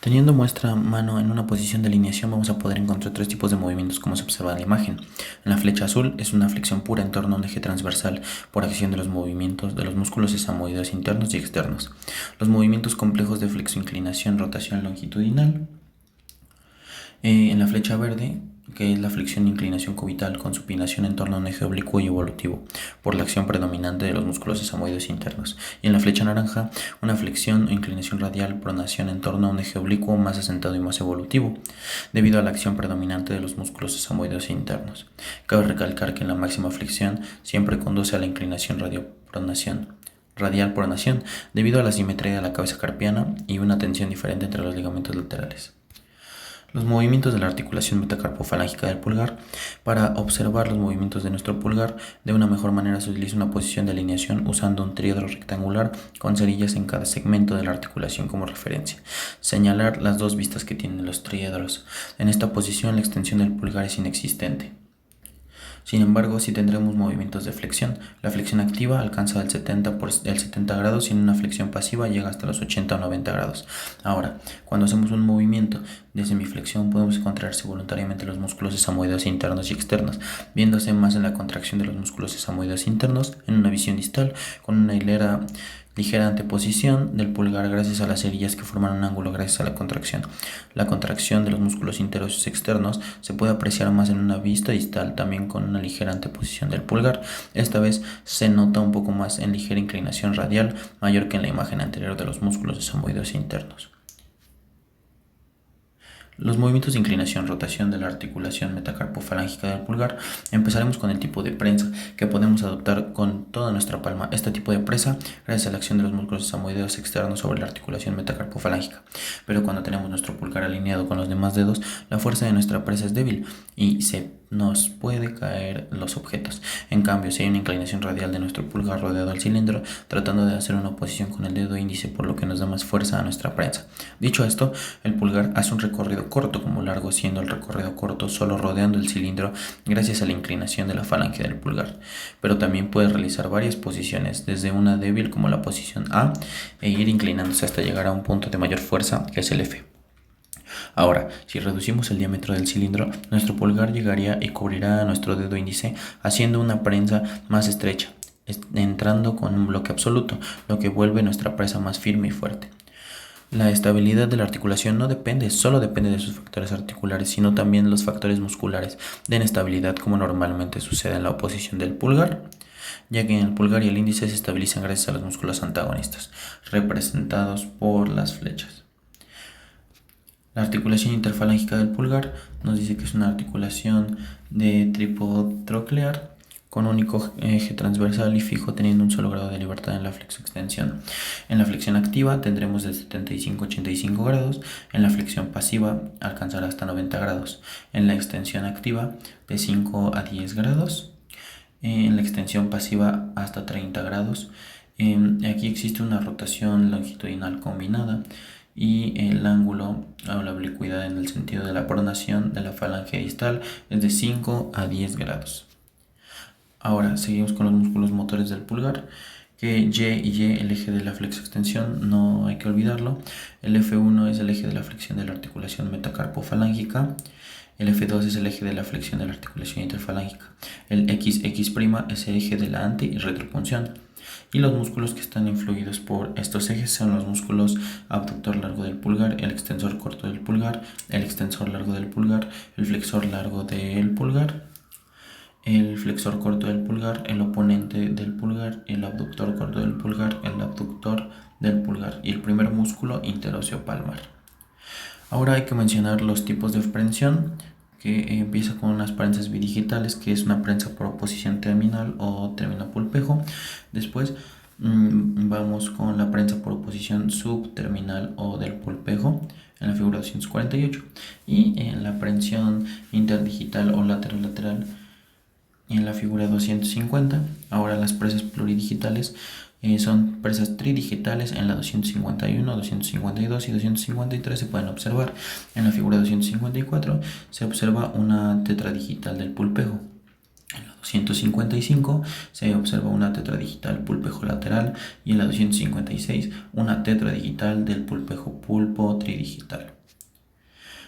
Teniendo nuestra mano en una posición de alineación vamos a poder encontrar tres tipos de movimientos como se observa en la imagen. En la flecha azul es una flexión pura en torno a un eje transversal por acción de los movimientos de los músculos sesamoideos internos y externos. Los movimientos complejos de flexo-inclinación, rotación longitudinal. En la flecha verde, que es la flexión e inclinación cubital con supinación en torno a un eje oblicuo y evolutivo, por la acción predominante de los músculos sesamoideos internos. Y en la flecha naranja, una flexión o inclinación radial, pronación en torno a un eje oblicuo más asentado y más evolutivo, debido a la acción predominante de los músculos sesamoideos internos. Cabe recalcar que en la máxima flexión siempre conduce a la inclinación radial pronación, debido a la simetría de la cabeza carpiana y una tensión diferente entre los ligamentos laterales. Los movimientos de la articulación metacarpofalángica del pulgar. Para observar los movimientos de nuestro pulgar de una mejor manera se utiliza una posición de alineación usando un tríedro rectangular con cerillas en cada segmento de la articulación como referencia. Señalar las dos vistas que tienen los tríedros. En esta posición la extensión del pulgar es inexistente. Sin embargo, sí tendremos movimientos de flexión. La flexión activa alcanza el 70 grados y en una flexión pasiva llega hasta los 80 o 90 grados. Ahora, cuando hacemos un movimiento de semiflexión podemos contraerse voluntariamente los músculos sesamoideos internos y externos, viéndose más en la contracción de los músculos sesamoideos internos en una visión distal con una ligera anteposición del pulgar gracias a las cerillas que forman un ángulo gracias a la contracción. La contracción de los músculos interóseos externos se puede apreciar más en una vista distal, también con una ligera anteposición del pulgar. Esta vez se nota un poco más en ligera inclinación radial, mayor que en la imagen anterior de los músculos sesamoideos internos. Los movimientos de inclinación, rotación de la articulación metacarpofalángica del pulgar. Empezaremos con el tipo de prensa que podemos adoptar con toda nuestra palma. Este tipo de presa gracias a la acción de los músculos sesamoideos externos sobre la articulación metacarpofalángica. Pero cuando tenemos nuestro pulgar alineado con los demás dedos, la fuerza de nuestra presa es débil y se nos puede caer los objetos. En cambio, si hay una inclinación radial de nuestro pulgar rodeado al cilindro, tratando de hacer una oposición con el dedo índice, por lo que nos da más fuerza a nuestra prensa. Dicho esto, el pulgar hace un recorrido corto como largo, siendo el recorrido corto solo rodeando el cilindro gracias a la inclinación de la falange del pulgar. Pero también puede realizar varias posiciones, desde una débil como la posición A e ir inclinándose hasta llegar a un punto de mayor fuerza que es el F. Ahora, si reducimos el diámetro del cilindro, nuestro pulgar llegaría y cubrirá a nuestro dedo índice, haciendo una prensa más estrecha, entrando con un bloque absoluto, lo que vuelve nuestra presa más firme y fuerte. La estabilidad de la articulación no solo depende de sus factores articulares, sino también de los factores musculares de inestabilidad, como normalmente sucede en la oposición del pulgar, ya que en el pulgar y el índice se estabilizan gracias a los músculos antagonistas, representados por las flechas. La articulación interfalángica del pulgar nos dice que es una articulación de trípode troclear con único eje transversal y fijo, teniendo un solo grado de libertad en la flexoextensión. En la flexión activa tendremos de 75 a 85 grados, en la flexión pasiva alcanzará hasta 90 grados, en la extensión activa de 5 a 10 grados, en la extensión pasiva hasta 30 grados. Aquí existe una rotación longitudinal combinada y el ángulo o la oblicuidad en el sentido de la pronación de la falange distal es de 5 a 10 grados. Ahora seguimos con los músculos motores del pulgar, que Y, el eje de la flexoextensión, no hay que olvidarlo. El F1 es el eje de la flexión de la articulación metacarpofalángica. El F2 es el eje de la flexión de la articulación interfalángica. El XX' es el eje de la anti y retropunción. Y los músculos que están influidos por estos ejes son los músculos abductor largo del pulgar, el extensor corto del pulgar, el extensor largo del pulgar, el flexor largo del pulgar, el flexor corto del pulgar, el oponente del pulgar, el abductor corto del pulgar, el abductor del pulgar y el primer músculo interóseo palmar. Ahora hay que mencionar los tipos de prensión, que empieza con unas prensas bidigitales, que es una prensa por oposición terminal o término pulpejo. Después vamos con la prensa por oposición subterminal o del pulpejo en la figura 248 y en la prensión interdigital o lateral-lateral en la figura 250. Ahora las presas pluridigitales son presas tridigitales en la 251, 252 y 253 se pueden observar. En la figura 254 se observa una tetradigital del pulpejo. En la 255 se observa una tetradigital pulpejo lateral y en la 256 una tetradigital del pulpejo pulpo tridigital.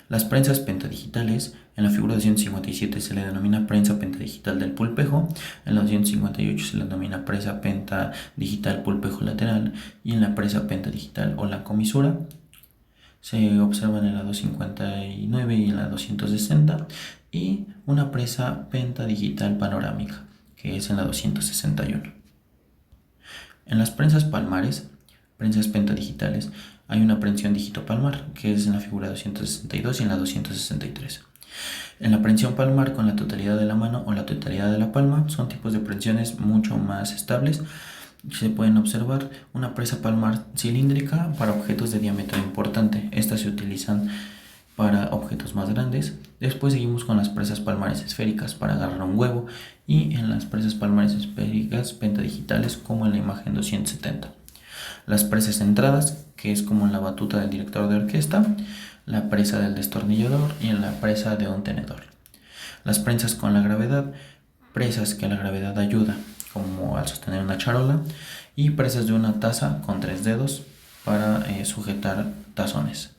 Las prensas pentadigitales, en la figura 257 se le denomina prensa pentadigital del pulpejo, en la 258 se le denomina presa pentadigital pulpejo lateral y en la presa pentadigital o la comisura se observan en la 259 y en la 260 y una presa pentadigital panorámica que es en la 261. En las prensas palmares, prensas pentadigitales, hay una prensión digitopalmar, que es en la figura 262 y en la 263. En la prensión palmar con la totalidad de la mano o la totalidad de la palma son tipos de prensiones mucho más estables. Se pueden observar una presa palmar cilíndrica para objetos de diámetro importante. Estas se utilizan para objetos más grandes. Después seguimos con las presas palmares esféricas para agarrar un huevo y en las presas palmares esféricas pentadigitales como en la imagen 270. Las presas centradas, que es como en la batuta del director de orquesta, la presa del destornillador y en la presa de un tenedor. Las prensas con la gravedad, presas que la gravedad ayuda, como al sostener una charola, y presas de una taza con 3 dedos para sujetar tazones.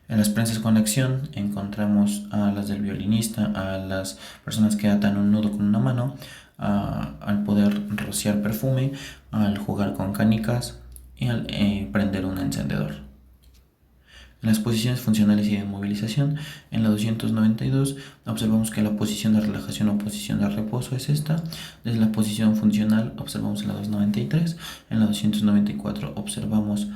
En las prensas con acción encontramos a las del violinista, a las personas que atan un nudo con una mano, al poder rociar perfume, al jugar con canicas y al prender un encendedor. En las posiciones funcionales y de movilización, en la 292 observamos que la posición de relajación o posición de reposo es esta. Desde la posición funcional observamos en la 293, en la 294 observamos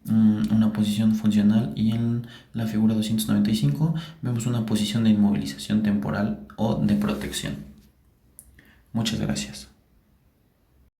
una posición funcional y en la figura 295 vemos una posición de inmovilización temporal o de protección. Muchas gracias.